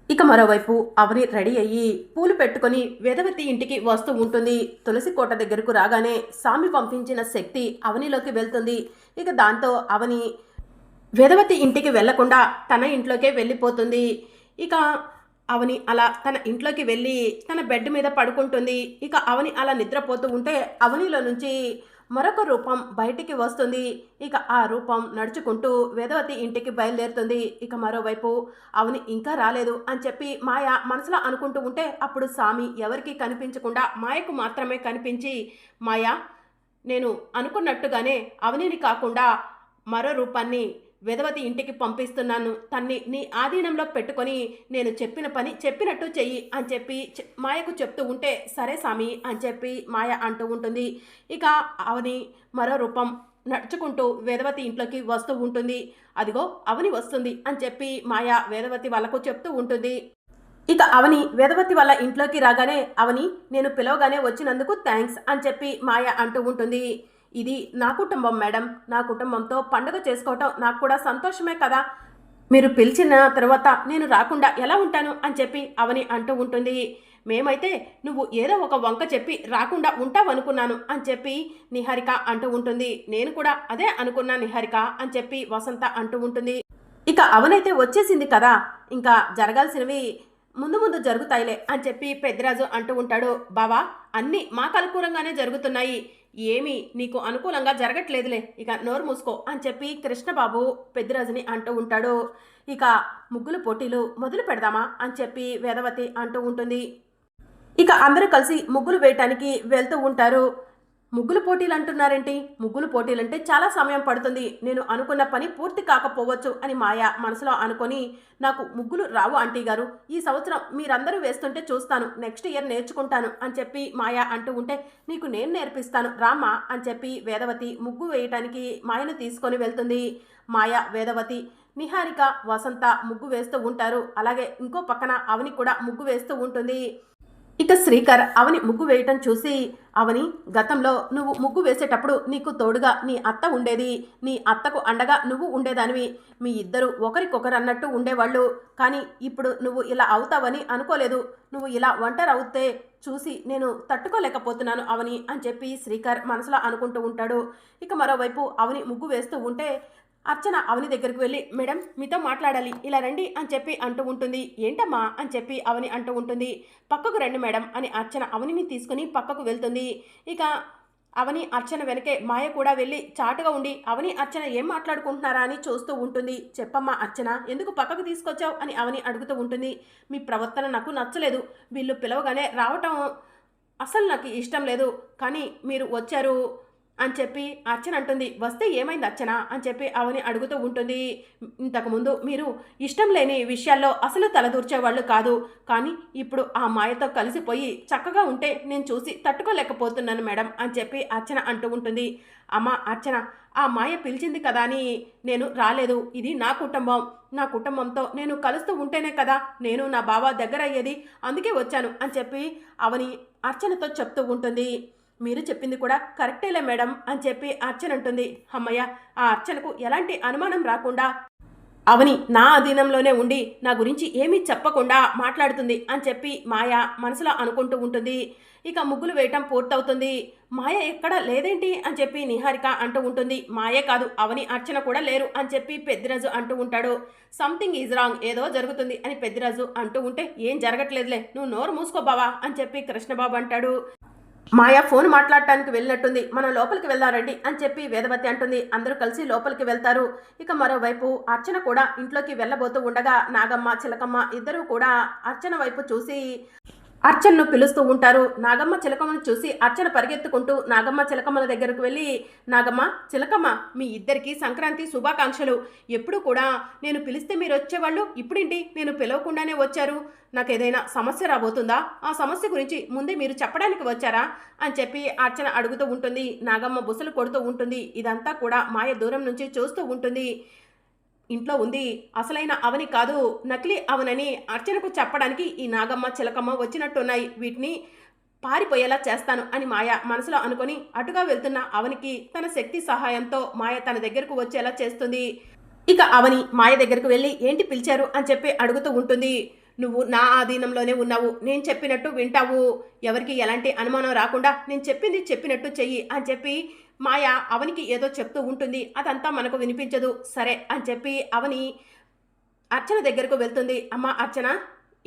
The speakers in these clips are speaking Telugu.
ఇక మరోవైపు అవని రెడీ అయ్యి పూలు పెట్టుకుని వేదవతి ఇంటికి వస్తూ ఉంటుంది. తులసి కోట దగ్గరకు రాగానే స్వామి పంపించిన శక్తి అవనిలోకి వెళ్తుంది. ఇక దాంతో అవని వేదవతి ఇంటికి వెళ్లకుండా తన ఇంట్లోకే వెళ్ళిపోతుంది. ఇక అవని అలా తన ఇంట్లోకి వెళ్ళి తన బెడ్ మీద పడుకుంటుంది. ఇక అవని అలా నిద్రపోతూ ఉంటే అవనిలో నుంచి మరొక రూపం బయటికి వస్తుంది. ఇక ఆ రూపం నడుచుకుంటూ వేదవతి ఇంటికి బయలుదేరుతుంది. ఇక మరోవైపు అవని ఇంకా రాలేదు అని చెప్పి మాయ మనసులో అనుకుంటూ ఉంటే అప్పుడు స్వామి ఎవరికి కనిపించకుండా మాయకు మాత్రమే కనిపించి, మాయ, నేను అనుకున్నట్టుగానే అవనిని కాకుండా మరో రూపాన్ని వేదవతి ఇంటికి పంపిస్తున్నాను. తన్ని నీ ఆధీనంలో పెట్టుకొని నేను చెప్పిన పని చెప్పినట్టు చెయ్యి అని చెప్పి మాయకు చెప్తూ ఉంటే, సరే స్వామి అని చెప్పి మాయ అంటూ ఉంటుంది. ఇక అవని మరో రూపం నడుచుకుంటూ వేదవతి ఇంట్లోకి వస్తూ ఉంటుంది. అదిగో అవని వస్తుంది అని చెప్పి మాయ వేదవతి వాళ్ళకు చెప్తూ ఉంటుంది. ఇక అవని వేదవతి వాళ్ళ ఇంట్లోకి రాగానే, అవని, నేను పిలవగానే వచ్చినందుకు థ్యాంక్స్ అని చెప్పి మాయ అంటూ ఉంటుంది. ఇది నా కుటుంబం మేడం, నా కుటుంబంతో పండుగ చేసుకోవటం నాకు కూడా సంతోషమే కదా, మీరు పిలిచిన తర్వాత నేను రాకుండా ఎలా ఉంటాను అని చెప్పి అవని అంటూ ఉంటుంది. మేమైతే నువ్వు ఏదో ఒక వంక చెప్పి రాకుండా ఉంటావనుకున్నాను అని చెప్పి నిహారిక అంటూ ఉంటుంది. నేను కూడా అదే అనుకున్నా నిహారిక అని చెప్పి వసంత అంటూ ఉంటుంది. ఇక అవనైతే వచ్చేసింది కదా, ఇంకా జరగాల్సినవి ముందు ముందు జరుగుతాయిలే అని చెప్పి పెద్దరాజు అంటూ ఉంటాడు. బావా, అన్నీ మాకు అనుకూలంగానే జరుగుతున్నాయి, ఏమీ నీకు అనుకూలంగా జరగట్లేదులే, ఇక నోరు మూసుకో అని చెప్పి కృష్ణబాబు పెద్దరాజుని అంటూ ఉంటాడు. ఇక ముగ్గులు పోటీలు మొదలు పెడదామా అని చెప్పి వేదవతి అంటూ ఉంటుంది. ఇక అందరూ కలిసి ముగ్గులు వేయటానికి వెళ్తూ ఉంటారు. ముగ్గులు పోటీలు అంటున్నారేంటి, ముగ్గులు పోటీలంటే చాలా సమయం పడుతుంది, నేను అనుకున్న పని పూర్తి కాకపోవచ్చు అని మాయ మనసులో అనుకొని, నాకు ముగ్గులు రావు ఆంటీ గారు, ఈ సంవత్సరం మీరందరూ వేస్తుంటే చూస్తాను, నెక్స్ట్ ఇయర్ నేర్చుకుంటాను అని చెప్పి మాయ అంటూ ఉంటే, నీకు నేను నేర్పిస్తాను రామ్మా అని చెప్పి వేదవతి ముగ్గు వేయటానికి మాయను తీసుకొని వెళ్తుంది. మాయ, వేదవతి, నిహారిక, వసంత ముగ్గు వేస్తూ ఉంటారు. అలాగే ఇంకో పక్కన అవని కూడా ముగ్గు వేస్తూ ఉంటుంది. ఇక శ్రీకర్ అవని ముగ్గు వేయటం చూసి, అవని, గతంలో నువ్వు ముగ్గు వేసేటప్పుడు నీకు తోడుగా నీ అత్త ఉండేది, నీ అత్తకు అండగా నువ్వు ఉండేదానివి, మీ ఇద్దరు ఒకరికొకరు అన్నట్టు ఉండేవాళ్ళు, కానీ ఇప్పుడు నువ్వు ఇలా అవుతావని అనుకోలేదు, నువ్వు ఇలా ఒంటరి అవుతే చూసి నేను తట్టుకోలేకపోతున్నాను అవని అని చెప్పి శ్రీకర్ మనసులో అనుకుంటూ ఉంటాడు. ఇక మరోవైపు అవని ముగ్గు వేస్తూ ఉంటే అర్చన అవని దగ్గరికి వెళ్ళి, మేడం మీతో మాట్లాడాలి, ఇలా రండి అని చెప్పి అంటూ ఉంటుంది. ఏంటమ్మా అని చెప్పి అవని అంటూ ఉంటుంది. పక్కకు రండి మేడం అని అర్చన అవనిని తీసుకుని పక్కకు వెళ్తుంది. ఇక అవని అర్చన వెనకే మాయ కూడా వెళ్ళి చాటుగా ఉండి అవని అర్చన ఏం మాట్లాడుకుంటున్నారా అని చూస్తూ ఉంటుంది. చెప్పమ్మా అర్చన, ఎందుకు పక్కకు తీసుకొచ్చావు అని అవని అడుగుతూ ఉంటుంది. మీ ప్రవర్తన నాకు నచ్చలేదు, వీళ్ళు పిలవగానే రావటం అసలు నాకు ఇష్టం లేదు, కానీ మీరు వచ్చారు అని చెప్పి అర్చన అంటుంది. వస్తే ఏమైంది అర్చన అని చెప్పి అవని అడుగుతూ ఉంటుంది. ఇంతకుముందు మీరు ఇష్టం లేని విషయాల్లో అసలు తలదూర్చేవాళ్ళు కాదు, కానీ ఇప్పుడు ఆ మాయతో కలిసిపోయి చక్కగా ఉంటే నేను చూసి తట్టుకోలేకపోతున్నాను మేడం అని చెప్పి అర్చన అంటూ ఉంటుంది. అమ్మ అర్చన, ఆ మాయ పిలిచింది కదా అని నేను రాలేదు, ఇది నా కుటుంబం, నా కుటుంబంతో నేను కలుస్తూ ఉంటేనే కదా నేను నా బావ దగ్గర అయ్యేది, అందుకే వచ్చాను అని చెప్పి అవని అర్చనతో చెప్తూ ఉంటుంది. మీరు చెప్పింది కూడా కరెక్టేలే మేడం అని చెప్పి అర్చన అంటుంది. అమ్మయ్య, ఆ అర్చనకు ఎలాంటి అనుమానం రాకుండా అవని నా అధీనంలోనే ఉండి నా గురించి ఏమీ చెప్పకుండా మాట్లాడుతుంది అని చెప్పి మాయ మనసులో అనుకుంటూ ఉంటుంది. ఇక ముగ్గులు వేయటం పూర్తవుతుంది. మాయ ఎక్కడ లేదేంటి అని చెప్పి నిహారిక అంటూ ఉంటుంది. మాయే కాదు, అవని అర్చన కూడా లేరు అని చెప్పి పెద్దిరాజు అంటూ ఉంటాడు. సంథింగ్ ఈజ్ రాంగ్, ఏదో జరుగుతుంది అని పెద్దిరాజు అంటూ ఉంటే, ఏం జరగట్లేదులే, నువ్వు నోరు మూసుకో బావా అని చెప్పి కృష్ణబాబు అంటాడు. మాయ ఫోన్ మాట్లాడటానికి వెళ్ళినట్టుంది, మనం లోపలికి వెళ్దారండి అని చెప్పి వేదవతి అంటుంది. అందరూ కలిసి లోపలికి వెళ్తారు. ఇక మరోవైపు అర్చన కూడా ఇంట్లోకి వెళ్ళబోతూ ఉండగా నాగమ్మ, చిలకమ్మ ఇద్దరూ కూడా అర్చన వైపు చూసి అర్చనను పిలుస్తూ ఉంటారు. నాగమ్మ, చిలకమ్మను చూసి అర్చన పరిగెత్తుకుంటూ నాగమ్మ, చిలకమ్మల దగ్గరకు వెళ్ళి, నాగమ్మ, చిలకమ్మ, మీ ఇద్దరికి సంక్రాంతి శుభాకాంక్షలు, ఎప్పుడు కూడా నేను పిలిస్తే మీరు వచ్చేవాళ్ళు, ఇప్పుడేంటి నేను పిలవకుండానే వచ్చారు, నాకు ఏదైనా సమస్య రాబోతుందా, ఆ సమస్య గురించి ముందే మీరు చెప్పడానికి వచ్చారా అని చెప్పి అర్చన అడుగుతూ ఉంటుంది. నాగమ్మ బుసలు కొడుతూ ఉంటుంది. ఇదంతా కూడా మాయ దూరం నుంచి చూస్తూ ఉంటుంది. ఇంట్లో ఉంది అసలైన అవని కాదు, నకిలీ అవనని అర్చనకు చెప్పడానికి ఈ నాగమ్మ, చిలకమ్మ వచ్చినట్టున్నాయి, వీటిని పారిపోయేలా చేస్తాను అని మాయ మనసులో అనుకొని అటుగా వెళ్తున్న అవనికి తన శక్తి సహాయంతో మాయ తన దగ్గరకు వచ్చేలా చేస్తుంది. ఇక అవని మాయ దగ్గరకు వెళ్ళి, ఏంటి పిలిచారు అని చెప్పి అడుగుతూ ఉంటుంది. నువ్వు నా ఆధీనంలోనే ఉన్నావు, నేను చెప్పినట్టు వింటావు, ఎవరికి ఎలాంటి అనుమానం రాకుండా నేను చెప్పింది చెప్పినట్టు చెయ్యి అని చెప్పి మాయ అవనికి ఏదో చెప్తూ ఉంటుంది. అదంతా మనకు వినిపించదు. సరే అని చెప్పి అవని అర్చన దగ్గరకు వెళ్తుంది. అమ్మ అర్చన,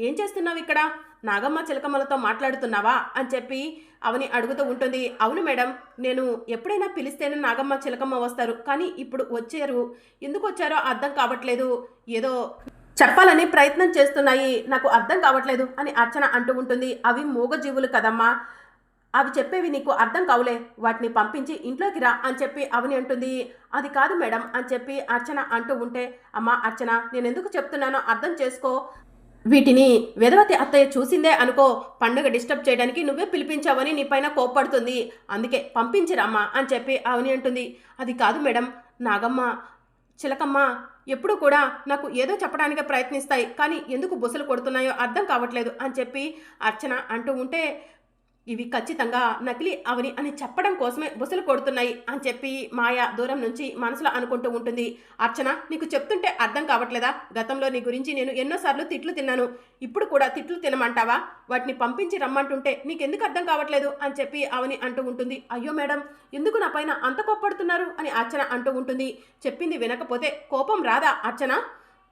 ఏం చేస్తున్నావు ఇక్కడ? నాగమ్మ చిలకమ్మలతో మాట్లాడుతున్నావా అని చెప్పి అవని అడుగుతూ ఉంటుంది. అవును మేడం, నేను ఎప్పుడైనా పిలిస్తేనే నాగమ్మ చిలకమ్మ వస్తారు, కానీ ఇప్పుడు వచ్చారు, ఎందుకు వచ్చారో అర్థం కావట్లేదు, ఏదో చెప్పాలని ప్రయత్నం చేస్తున్నాయి, నాకు అర్థం కావట్లేదు అని అర్చన అంటూ ఉంటుంది. అవి మూగజీవులు కదమ్మా, అవి చెప్పేవి నీకు అర్థం కావులే, వాటిని పంపించి ఇంట్లోకి రా అని చెప్పి అవని అంటుంది. అది కాదు మేడం అని చెప్పి అర్చన అంటూ ఉంటే, అమ్మా అర్చన, నేను ఎందుకు చెప్తున్నానో అర్థం చేసుకో, వీటిని వేదవతి అత్తయ్య చూసిందే అనుకో, పండుగ డిస్టర్బ్ చేయడానికి నువ్వే పిలిపించావని నీ పైన కోప్పడుతుంది, అందుకే పంపించిరమ్మా అని చెప్పి అవని అంటుంది. అది కాదు మేడం, నాగమ్మ చిలకమ్మ ఎప్పుడు కూడా నాకు ఏదో చెప్పడానికే ప్రయత్నిస్తాయి, కానీ ఎందుకు బుసలు కొడుతున్నాయో అర్థం కావట్లేదు అని చెప్పి అర్చన అంటూ ఉంటే, ఇవి ఖచ్చితంగా నకిలీ అవని అని చెప్పడం కోసమే బుసలు కొడుతున్నాయి అని చెప్పి మాయ దూరం నుంచి మనసులో అనుకుంటూ ఉంటుంది. అర్చన, నీకు చెప్తుంటే అర్థం కావట్లేదా? గతంలో నీ గురించి నేను ఎన్నోసార్లు తిట్లు తిన్నాను, ఇప్పుడు కూడా తిట్లు తినమంటావా? వాటిని పంపించి రమ్మంటుంటే నీకెందుకు అర్థం కావట్లేదు అని చెప్పి అవని అంటూ ఉంటుంది. అయ్యో మేడం, ఎందుకు నా పైన అంత కోప్పడుతున్నారు అని అర్చన అంటూ ఉంటుంది. చెప్పింది వినకపోతే కోపం రాదా అర్చన?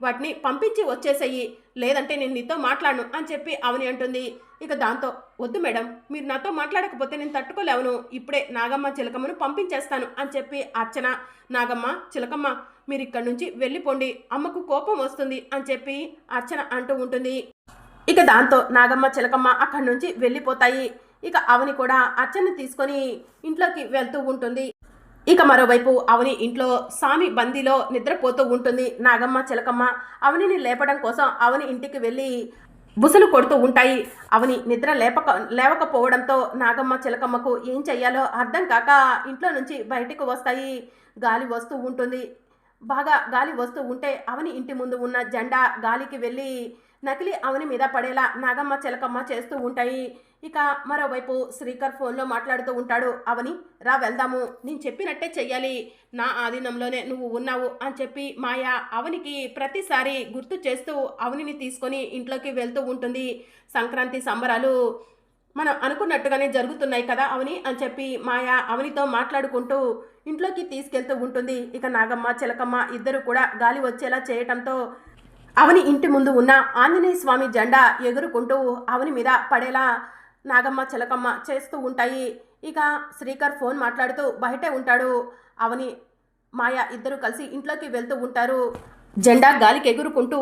వాటిని పంపించి వచ్చేసేయి, లేదంటే నేను నీతో మాట్లాడను అని చెప్పి అవని అంటుంది. ఇక దాంతో, వద్దు మేడం, మీరు నాతో మాట్లాడకపోతే నేను తట్టుకోలేవను, ఇప్పుడే నాగమ్మ చిలకమ్మను పంపించేస్తాను అని చెప్పి అర్చన, నాగమ్మ చిలకమ్మ మీరు ఇక్కడి నుంచి వెళ్ళిపోండి, అమ్మకు కోపం వస్తుంది అని చెప్పి అర్చన అంటూ ఉంటుంది. ఇక దాంతో నాగమ్మ చిలకమ్మ అక్కడి నుంచి వెళ్ళిపోతాయి. ఇక అవని కూడా అర్చనని తీసుకొని ఇంట్లోకి వెళ్తూ ఉంటుంది. ఇక మరోవైపు అవని ఇంట్లో సామి బందీలో నిద్రపోతూ ఉంటుంది. నాగమ్మ చిలకమ్మ అవనిని లేపడం కోసం అవని ఇంటికి వెళ్ళి బుసలు కొడుతూ ఉంటాయి. అవని నిద్ర లేవకపోవడంతో నాగమ్మ చిలకమ్మకు ఏం చెయ్యాలో అర్థం కాక ఇంట్లో నుంచి బయటికి వస్తాయి. గాలి వస్తూ ఉంటుంది. బాగా గాలి వస్తూ ఉంటే అవని ఇంటి ముందు ఉన్న జెండా గాలికి వెళ్ళి నకిలీ అవని మీద పడేలా నాగమ్మ చిలకమ్మ చేస్తూ ఉంటాయి. ఇక మరోవైపు శ్రీకర్ ఫోన్లో మాట్లాడుతూ ఉంటాడు. అవని రా వెళ్దాము, నేను చెప్పినట్టే చెయ్యాలి, నా ఆధీనంలోనే నువ్వు ఉన్నావు అని చెప్పి మాయ అవనికి ప్రతిసారి గుర్తు చేస్తూ అవనిని తీసుకొని ఇంట్లోకి వెళ్తూ ఉంటుంది. సంక్రాంతి సంబరాలు మనం అనుకున్నట్టుగానే జరుగుతున్నాయి కదా అవని అని చెప్పి మాయ అవనితో మాట్లాడుకుంటూ ఇంట్లోకి తీసుకెళ్తూ ఉంటుంది. ఇక నాగమ్మ చిలకమ్మ ఇద్దరు కూడా గాలి వచ్చేలా చేయటంతో అవని ఇంటి ముందు ఉన్న ఆంజనేయ స్వామి జెండా ఎగురుకుంటూ అవని మీద పడేలా నాగమ్మ చిలకమ్మ చేస్తూ ఉంటాయి. ఇక శ్రీకర్ ఫోన్ మాట్లాడుతూ బయటే ఉంటాడు. అవని మాయ ఇద్దరు కలిసి ఇంట్లోకి వెళ్తూ ఉంటారు. జెండా గాలికి ఎగురుకుంటూ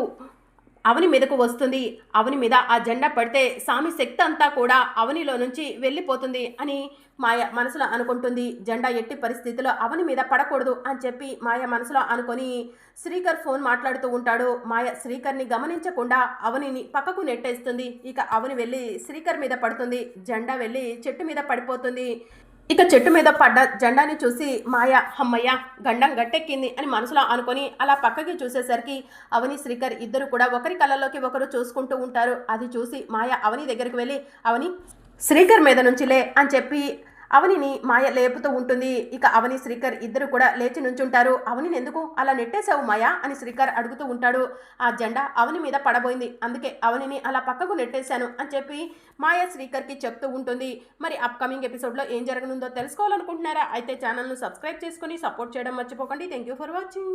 అవని మీదకు వస్తుంది. అవని మీద ఆ జెండా పడితే సామి శక్తి అంతా కూడా అవనిలో నుంచి వెళ్ళిపోతుంది అని మాయ మనసులో అనుకుంటుంది. జెండా ఎట్టి పరిస్థితిలో అవని మీద పడకూడదు అని చెప్పి మాయ మనసులో అనుకొని శ్రీకర్ ఫోన్ మాట్లాడుతూ ఉంటాడు. మాయ శ్రీకర్ని గమనించకుండా అవనిని పక్కకు నెట్టేస్తుంది. ఇక అవని వెళ్ళి శ్రీకర్ మీద పడుతుంది. జెండా వెళ్ళి చెట్టు మీద పడిపోతుంది. ఇక చెట్టు మీద పడ్డ జెండాని చూసి మాయ అమ్మయ్య గండం గట్టెక్కింది అని మనసులో అనుకొని అలా పక్కకి చూసేసరికి అవని శ్రీకర్ ఇద్దరు కూడా ఒకరి కళ్ళలోకి ఒకరు చూసుకుంటూ ఉంటారు. అది చూసి మాయ అవని దగ్గరికి వెళ్ళి అవని శ్రీకర్ మీద నుంచి లే అని చెప్పి అవనిని మాయ లేపుతూ ఉంటుంది. ఇక అవని శ్రీకర్ ఇద్దరు కూడా లేచి నుంచుంటారు. అవనిని ఎందుకు అలా నెట్టేశావు మాయ అని శ్రీకర్ అడుగుతూ ఉంటాడు. ఆ జెండా అవని మీద పడబోయింది, అందుకే అవనిని అలా పక్కకు నెట్టేశాను అని చెప్పి మాయ శ్రీకర్కి చెప్తూ ఉంటుంది. మరి అప్కమింగ్ ఎపిసోడ్లో ఏం జరగనుందో తెలుసుకోవాలనుకుంటున్నారా? అయితే ఛానల్ను సబ్స్క్రైబ్ చేసుకొని సపోర్ట్ చేయడం మర్చిపోకండి. Thank you for watching.